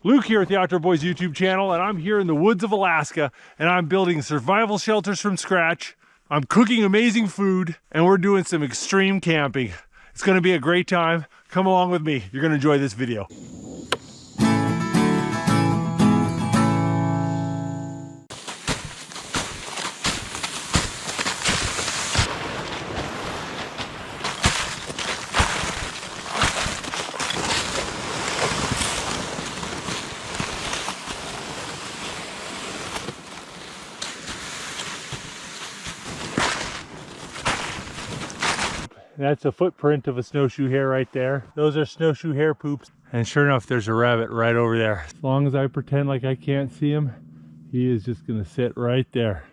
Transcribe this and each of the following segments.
Luke here at the Outdoor Boys YouTube channel, and I'm here in the woods of Alaska, and I'm building survival shelters from scratch. I'm cooking amazing food, and we're doing some extreme camping. It's gonna be a great time. Come along with me. You're gonna enjoy this video. That's a footprint of a snowshoe hare right there. Those are snowshoe hare poops. And sure enough, there's a rabbit right over there. As long as I pretend like I can't see him, he is just gonna sit right there.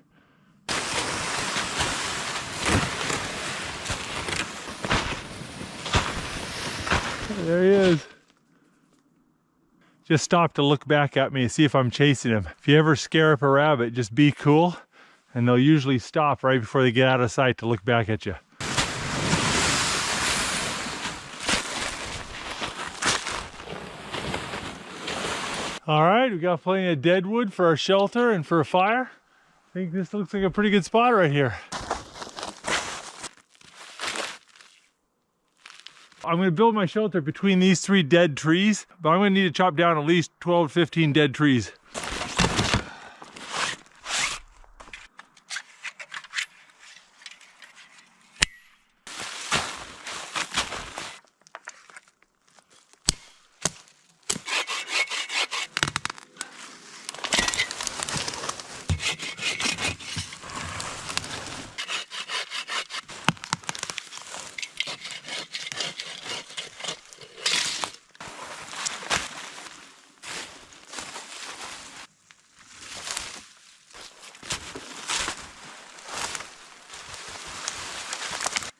There he is. Just stopped to look back at me and see if I'm chasing him. If you ever scare up a rabbit, just be cool, and they'll usually stop right before they get out of sight to look back at you. All right, we got plenty of dead wood for our shelter and for a fire. I think this looks like a pretty good spot right here. I'm gonna build my shelter between these 3 dead trees, but I'm gonna need to chop down at least 12 to 15 dead trees.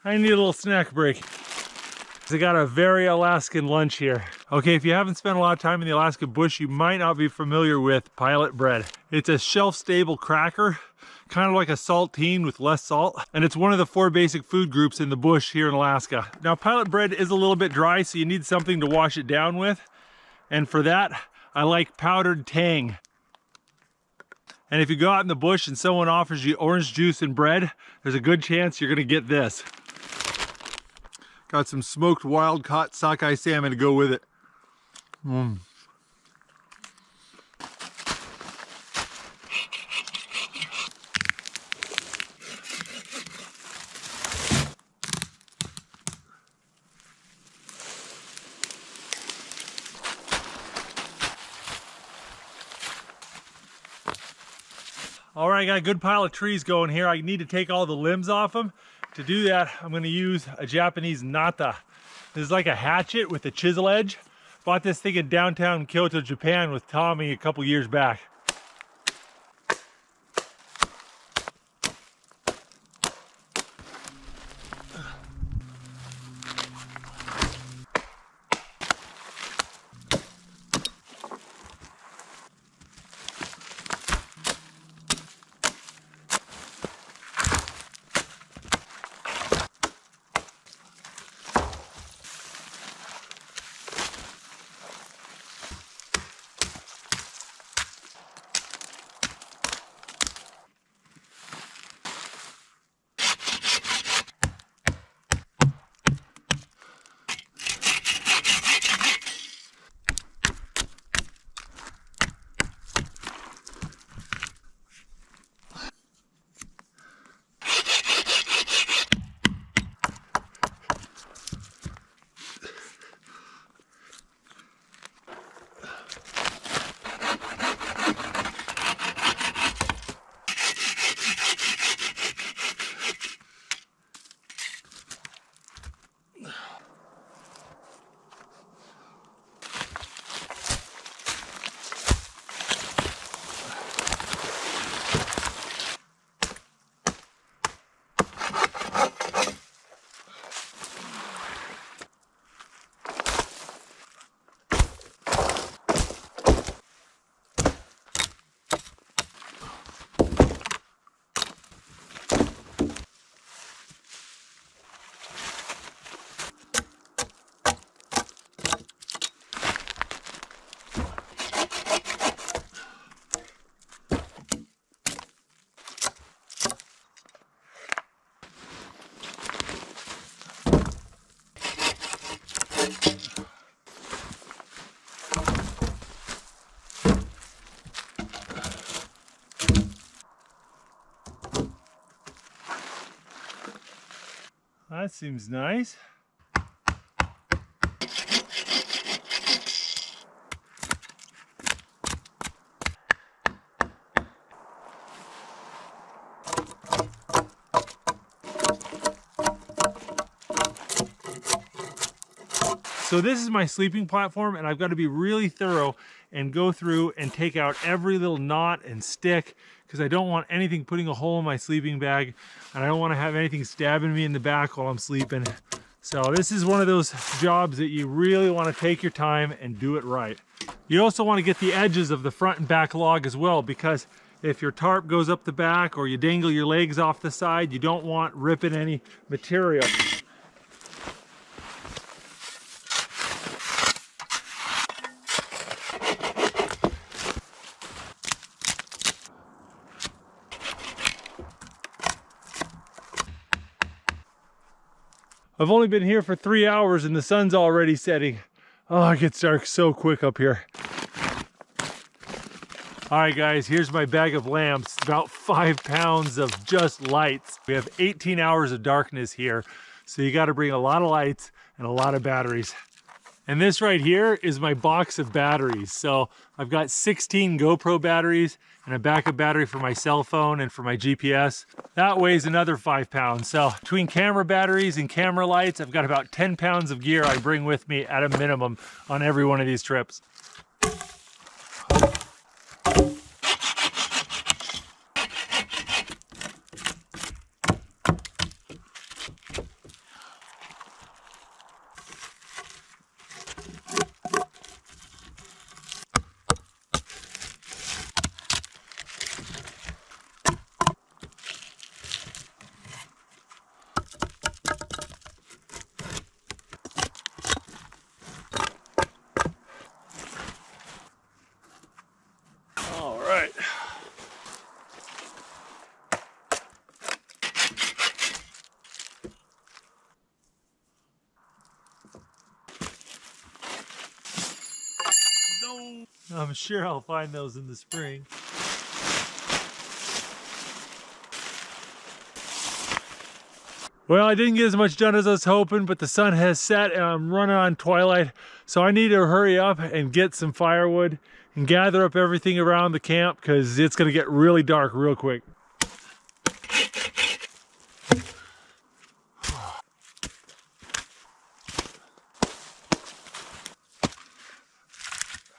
I need a little snack break. I got a very Alaskan lunch here. Okay, if you haven't spent a lot of time in the Alaskan bush, you might not be familiar with pilot bread. It's a shelf-stable cracker, kind of like a saltine with less salt, and it's one of the 4 basic food groups in the bush here in Alaska. Now, pilot bread is a little bit dry, so you need something to wash it down with, and for that, I like powdered tang. And if you go out in the bush and someone offers you orange juice and bread, there's a good chance you're gonna get this. Got some smoked wild-caught sockeye salmon to go with it. All right, I got a good pile of trees going here. I need to take all the limbs off them. To do that, I'm gonna use a Japanese nata. This is like a hatchet with a chisel edge. Bought this thing in downtown Kyoto, Japan with Tommy a couple years back. That seems nice. So this is my sleeping platform, and I've got to be really thorough and go through and take out every little knot and stick, because I don't want anything putting a hole in my sleeping bag, and I don't want to have anything stabbing me in the back while I'm sleeping. So this is one of those jobs that you really want to take your time and do it right. You also want to get the edges of the front and back log as well, because if your tarp goes up the back or you dangle your legs off the side, you don't want ripping any material. I've only been here for 3 hours and the sun's already setting. Oh, it gets dark so quick up here. All right, guys, here's my bag of lamps. About 5 pounds of just lights. We have 18 hours of darkness here, so you got to bring a lot of lights and a lot of batteries. And this right here is my box of batteries. So I've got 16 GoPro batteries and a backup battery for my cell phone and for my GPS. That weighs another 5 pounds. So between camera batteries and camera lights, I've got about 10 pounds of gear I bring with me at a minimum on every one of these trips. I'm sure I'll find those in the spring. Well, I didn't get as much done as I was hoping, but the sun has set and I'm running on twilight. So I need to hurry up and get some firewood and gather up everything around the camp, because it's gonna get really dark real quick.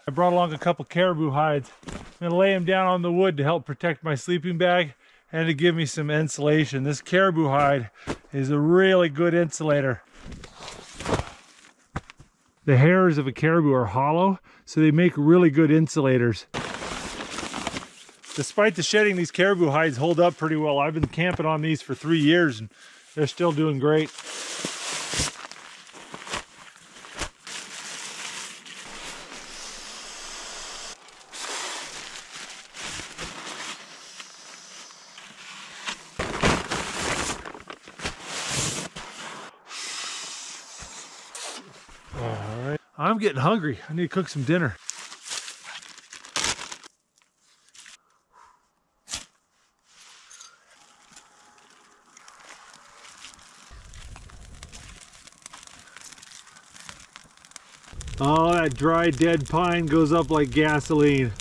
I brought along a couple caribou hides. I'm gonna lay them down on the wood to help protect my sleeping bag and to give me some insulation. This caribou hide is a really good insulator. The hairs of a caribou are hollow, so they make really good insulators. Despite the shedding, these caribou hides hold up pretty well. I've been camping on these for 3 years and they're still doing great. I'm getting hungry. I need to cook some dinner. Oh, that dry, dead pine goes up like gasoline.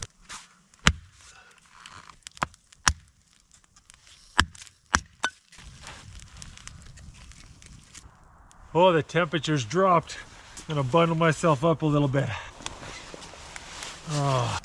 Oh, the temperature's dropped. I'm gonna bundle myself up a little bit. Oh.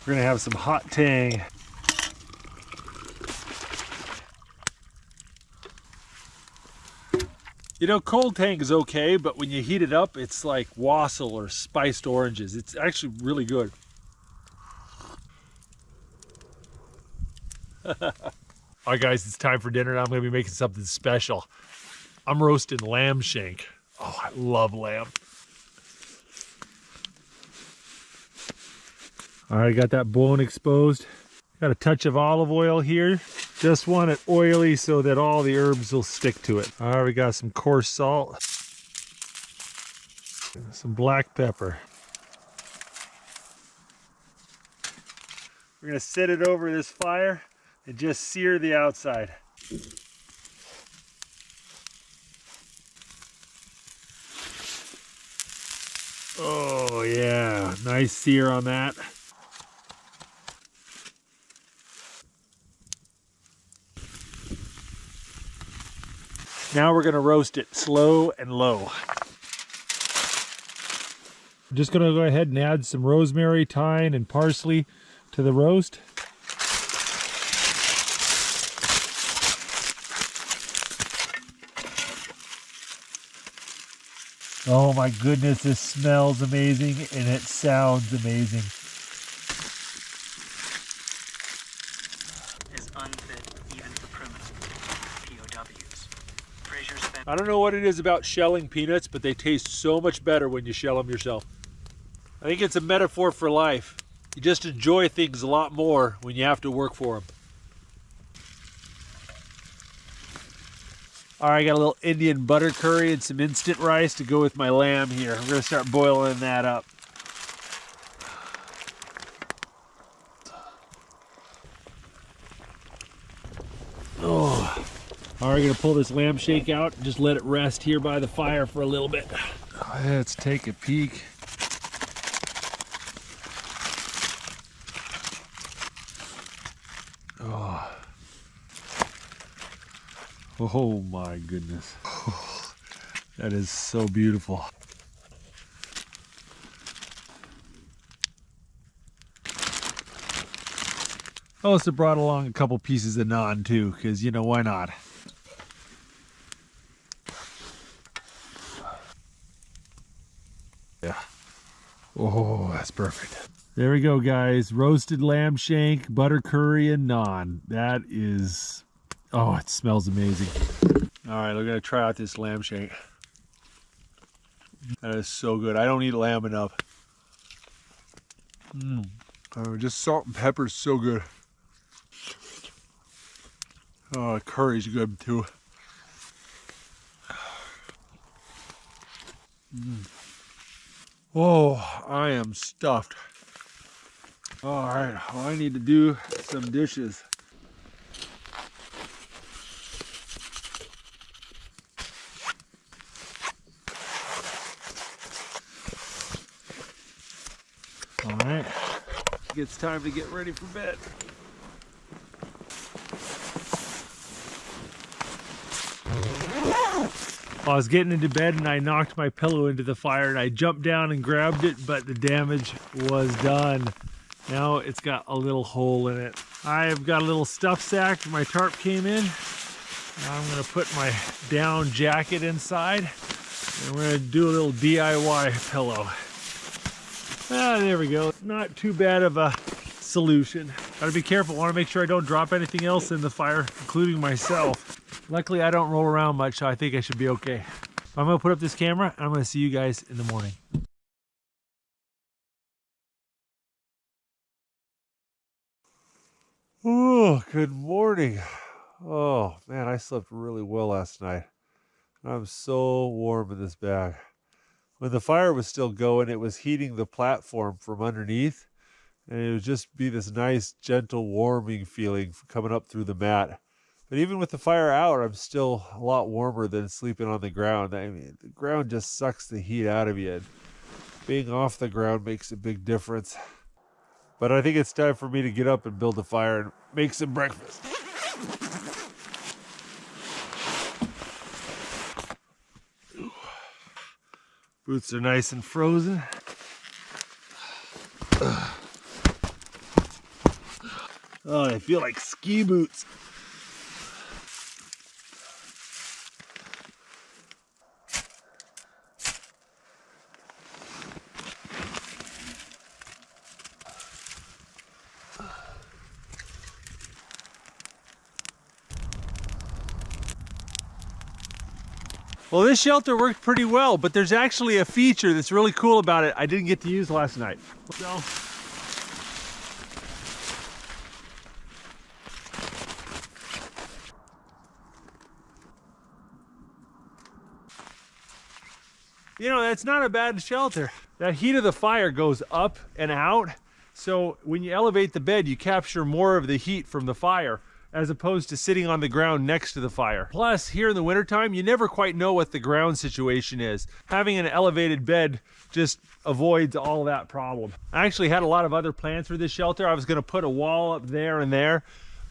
We're gonna have some hot tang. You know, cold tang is okay, but when you heat it up, it's like wassail or spiced oranges. It's actually really good. All right, guys, it's time for dinner. I'm gonna be making something special. I'm roasting lamb shank. Oh, I love lamb. All right, got that bone exposed. Got a touch of olive oil here. Just want it oily so that all the herbs will stick to it. All right, we got some coarse salt. Some black pepper. We're gonna set it over this fire and just sear the outside. Oh yeah, nice sear on that. Now we're gonna roast it slow and low. I'm just gonna go ahead and add some rosemary, thyme, and parsley to the roast. Oh my goodness, this smells amazing and it sounds amazing. Is unfit even for criminal POWs. I don't know what it is about shelling peanuts, but they taste so much better when you shell them yourself. I think it's a metaphor for life. You just enjoy things a lot more when you have to work for them. All right, I got a little Indian butter curry and some instant rice to go with my lamb here. I'm gonna start boiling that up. Oh. All right, gonna pull this lamb shake out and just let it rest here by the fire for a little bit. Let's take a peek. Oh, oh my goodness. Oh, that is so beautiful. I also brought along a couple pieces of naan too, because you know, why not? Yeah. Oh, that's perfect. There we go, guys. Roasted lamb shank, butter curry, and naan. That is, oh, it smells amazing. All right, we're gonna try out this lamb shank. That is so good. I don't eat lamb enough. Just salt and pepper is so good. Oh, curry's good too. Oh, I am stuffed. All right, well, I need to do some dishes. All right, it's time to get ready for bed. I was getting into bed and I knocked my pillow into the fire and I jumped down and grabbed it, but the damage was done. Now it's got a little hole in it. I've got a little stuff sack. My tarp came in. Now I'm gonna put my down jacket inside and we're gonna do a little DIY pillow. Ah, there we go. Not too bad of a solution. Gotta be careful. Want to make sure I don't drop anything else in the fire, including myself. Luckily, I don't roll around much, so I think I should be okay. I'm gonna put up this camera and I'm gonna see you guys in the morning. Oh, good morning. Oh man, I slept really well last night. I'm so warm in this bag. When the fire was still going, it was heating the platform from underneath, and it would just be this nice, gentle, warming feeling coming up through the mat. But even with the fire out, I'm still a lot warmer than sleeping on the ground. I mean, the ground just sucks the heat out of you. And being off the ground makes a big difference. But I think it's time for me to get up and build a fire and make some breakfast. Boots are nice and frozen. Oh, they feel like ski boots. Well, this shelter worked pretty well, but there's actually a feature that's really cool about it I didn't get to use last night. So, you know, that's not a bad shelter. That heat of the fire goes up and out. So when you elevate the bed, you capture more of the heat from the fire as opposed to sitting on the ground next to the fire. Plus, here in the wintertime, you never quite know what the ground situation is. Having an elevated bed just avoids all that problem. I actually had a lot of other plans for this shelter. I was gonna put a wall up there and there,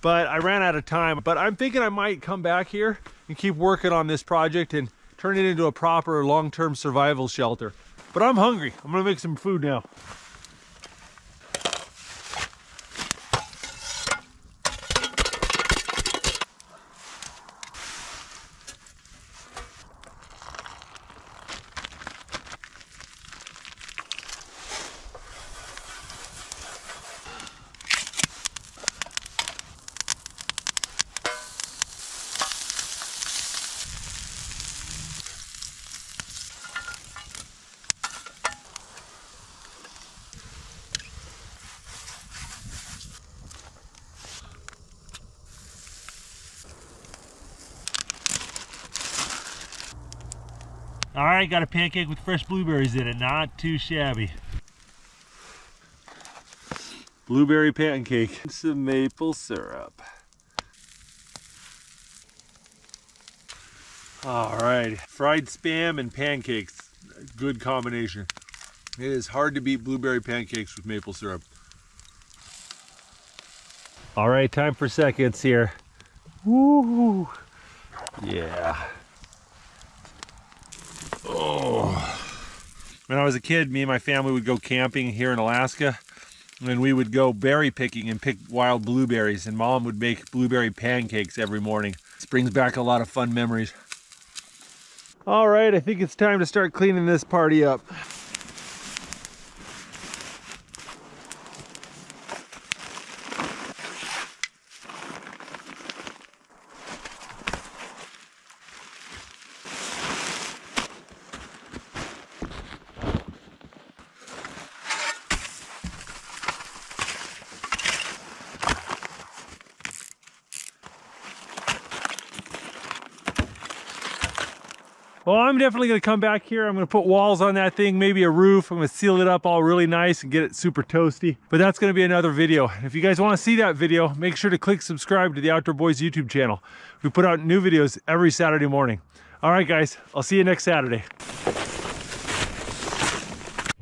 but I ran out of time. But I'm thinking I might come back here and keep working on this project and turn it into a proper long-term survival shelter. But I'm hungry. I'm gonna make some food now. All right, got a pancake with fresh blueberries in it. Not too shabby. Blueberry pancake. Some maple syrup. All right, fried Spam and pancakes. Good combination. It is hard to beat blueberry pancakes with maple syrup. All right, time for seconds here. Woo! Yeah. Oh. When I was a kid, me and my family would go camping here in Alaska, and we would go berry picking and pick wild blueberries, and Mom would make blueberry pancakes every morning. This brings back a lot of fun memories. All right, I think it's time to start cleaning this party up. Well, I'm definitely gonna come back here. I'm gonna put walls on that thing, maybe a roof. I'm gonna seal it up all really nice and get it super toasty. But that's gonna be another video. If you guys wanna see that video, make sure to click subscribe to the Outdoor Boys YouTube channel. We put out new videos every Saturday morning. All right, guys, I'll see you next Saturday.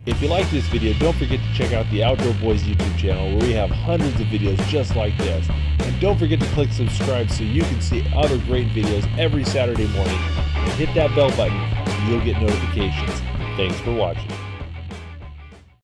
If you like this video, don't forget to check out the Outdoor Boys YouTube channel where we have hundreds of videos just like this. And don't forget to click subscribe so you can see other great videos every Saturday morning. And hit that bell button and you'll get notifications. Thanks for watching.